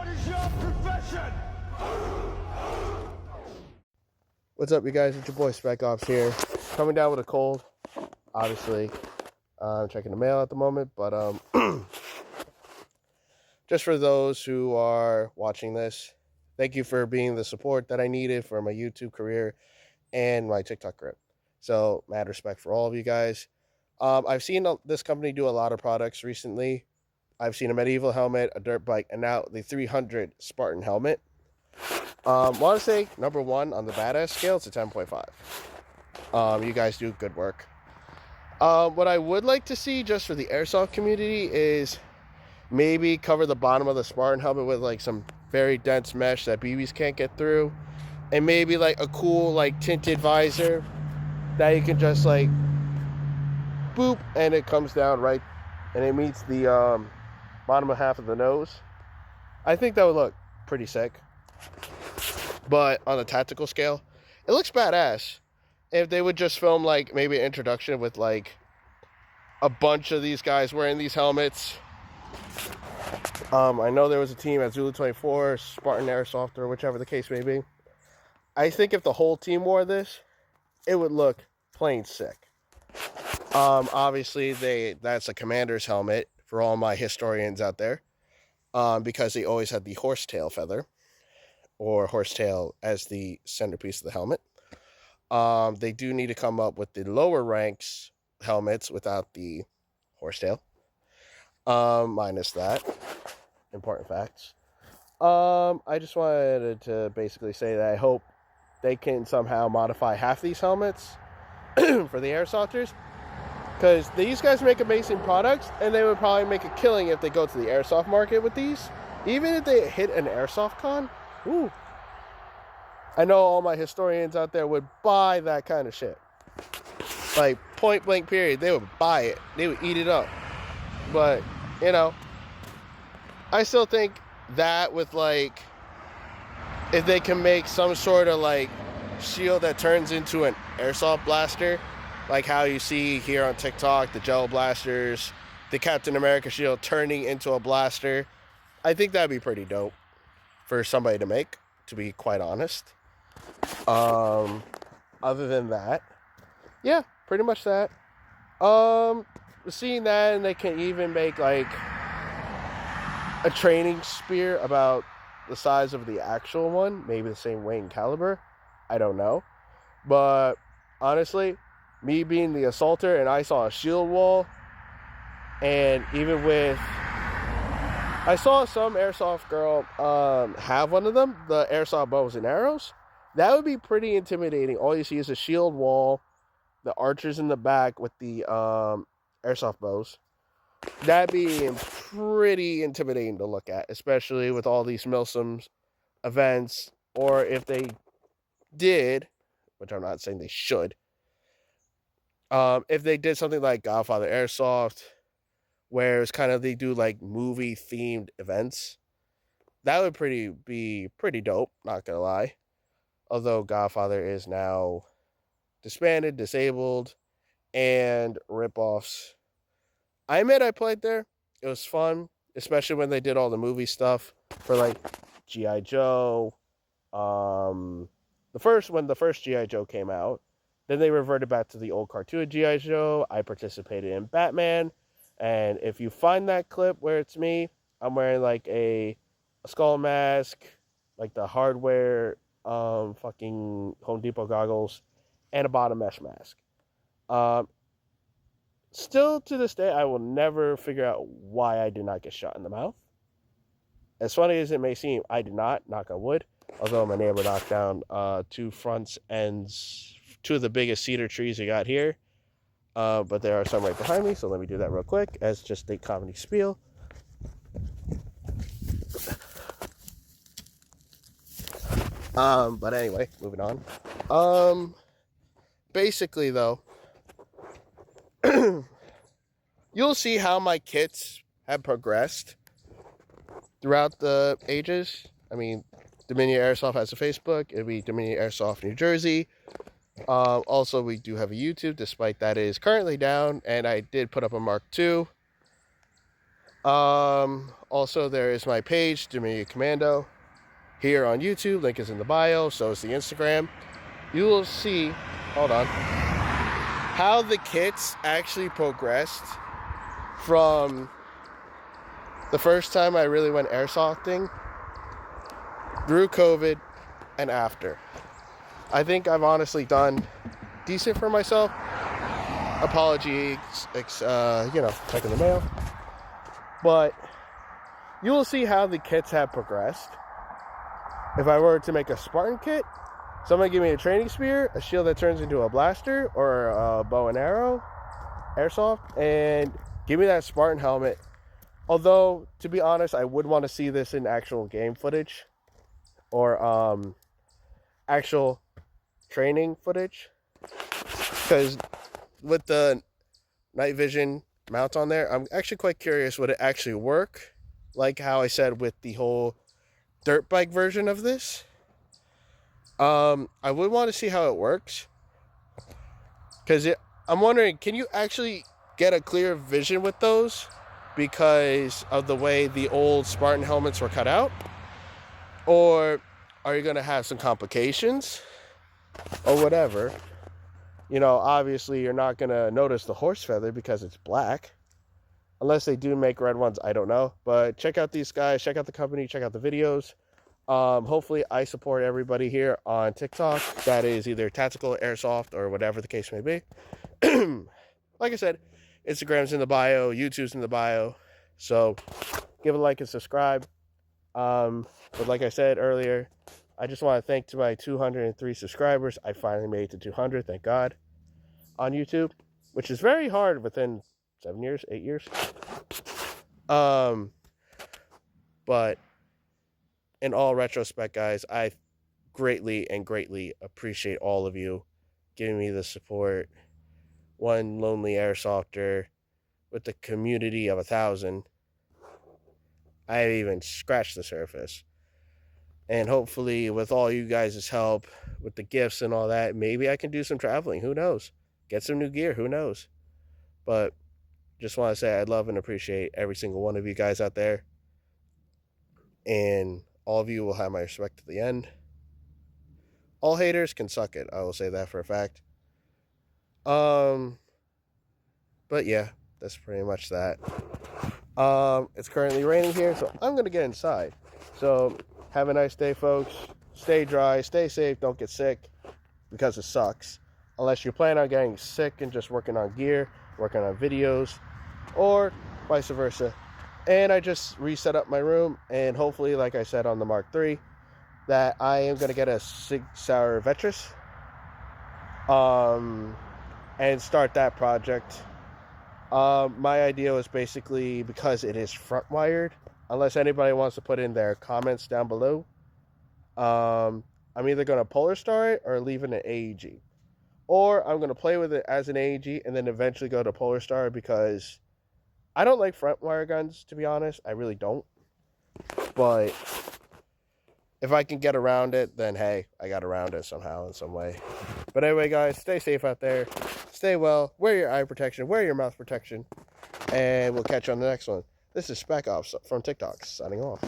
What is your profession? What's up, you guys? It's your boy Spec Ops here, coming down with a cold. Obviously, I'm checking the mail at the moment, but just for those who are watching this, thank you for being the support that I needed for my YouTube career and my TikTok career. So, mad respect for all of you guys. I've seen this company do a lot of products recently. I've seen a medieval helmet, a dirt bike, and now the 300 Spartan helmet. Want to say number one on the badass scale, it's a 10.5. You guys do good work. What I would like to see just for the airsoft community is maybe cover the bottom of the Spartan helmet with like some very dense mesh that BBs can't get through, and maybe like a cool like tinted visor that you can just like boop and it comes down right and it meets the bottom of half of the nose. I think that would look pretty sick. But on a tactical scale, it looks badass. If they would just film like maybe an introduction with like a bunch of these guys wearing these helmets. I know there was a team at Zulu 24, Spartan Airsoft, or whichever the case may be. I think if the whole team wore this, it would look plain sick. Obviously, that's a commander's helmet for all my historians out there, because they always had the horsetail feather, or horsetail as the centerpiece of the helmet. They do need to come up with the lower ranks helmets without the horsetail. Minus that. Important facts. I just wanted to basically say that I hope they can somehow modify half these helmets for the airsofters, because these guys make amazing products, and they would probably make a killing if they go to the airsoft market with these. Even if they hit an airsoft con, ooh, I know all my historians out there would buy that kind of shit. Like, point blank period, they would buy it. They would eat it up. But, you know, I still think that with, like, if they can make some sort of, like, shield that turns into an airsoft blaster, like how you see here on TikTok, the gel blasters, the Captain America shield turning into a blaster, I think that'd be pretty dope for somebody to make, to be quite honest. Other than that, yeah, pretty much that. Seeing that, and they can even make like a training spear about the size of the actual one, maybe the same weight and caliber, I don't know. But honestly, me being the assaulter and I saw a shield wall, and even with, I saw some airsoft girl have one of them, the airsoft bows and arrows. That would be pretty intimidating. All you see is a shield wall, the archers in the back with the airsoft bows. That'd be pretty intimidating to look at, especially with all these Milsims events, or if they did, which I'm not saying they should, if they did something like Godfather Airsoft, where it's kind of they do like movie themed events, that would be pretty dope, not gonna lie. Although Godfather is now disbanded, disabled, and ripoffs. I admit I played there. It was fun, especially when they did all the movie stuff for like G.I. Joe. When the first G.I. Joe came out, then they reverted back to the old cartoon G.I. Joe. I participated in Batman, and if you find that clip where it's me, I'm wearing like a skull mask, like the hardware fucking Home Depot goggles, and a bottom mesh mask. Still to this day, I will never figure out why I did not get shot in the mouth. As funny as it may seem, I did not, knock on wood. Although my neighbor knocked down two of the biggest cedar trees we got here. But there are some right behind me, so let me do that real quick as just a comedy spiel. But anyway, moving on. Basically, though, you'll see how my kits have progressed throughout the ages. I mean, Dominion Airsoft has a Facebook. It'll be Dominion Airsoft New Jersey. Also, we do have a YouTube, despite that is currently down, and I did put up a Mark II. Also, there is my page, Dominion Commando, here on YouTube. Link is in the bio. So is the Instagram. You will see, hold on, how the kits actually progressed from the first time I really went airsofting through COVID and after. I think I've honestly done decent for myself. Apologies, checking the mail. But you will see how the kits have progressed. If I were to make a Spartan kit, someone give me a training spear, a shield that turns into a blaster, or a bow and arrow, airsoft, and give me that Spartan helmet. Although, to be honest, I would want to see this in actual game footage, or actual training footage, because with the night vision mount on there, I'm actually quite curious, would it actually work like how I said with the whole dirt bike version of this? I would want to see how it works, because I'm wondering, can you actually get a clear vision with those because of the way the old Spartan helmets were cut out? Or are you going to have some complications or whatever? You know, obviously you're not going to notice the horse feather because it's black. Unless they do make red ones, I don't know. But check out these guys, check out the company, check out the videos. Hopefully I support everybody here on TikTok. That is either tactical, airsoft, or whatever the case may be. Like I said, Instagram's in the bio, YouTube's in the bio. So give a like and subscribe. But like I said earlier, I just want to thank to my 203 subscribers. I finally made it to 200, thank God, on YouTube, which is very hard within 7 years, 8 years. But in all retrospect, guys, I greatly appreciate all of you giving me the support. One lonely airsofter with the community of 1,000. I haven't even scratched the surface. And hopefully with all you guys' help, with the gifts and all that, maybe I can do some traveling. Who knows? Get some new gear. Who knows? But just want to say I love and appreciate every single one of you guys out there. And all of you will have my respect to the end. All haters can suck it. I will say that for a fact. But yeah, that's pretty much that. It's currently raining here, so I'm going to get inside. So have a nice day, folks. Stay dry, stay safe, don't get sick, because it sucks. Unless you plan on getting sick and just working on gear, working on videos, or vice versa. And I just reset up my room, and hopefully, like I said on the Mark III, that I am going to get a Sig Sauer Vetris, and start that project. My idea was basically, because it is front wired, unless anybody wants to put in their comments down below, I'm either going to Polar Star it or leave it an AEG. Or I'm going to play with it as an AEG and then eventually go to Polar Star, because I don't like front wire guns, to be honest. I really don't. But if I can get around it, then hey, I got around it somehow in some way. But anyway, guys, stay safe out there. Stay well. Wear your eye protection. Wear your mouth protection. And we'll catch you on the next one. This is Spec Ops from TikTok, signing off.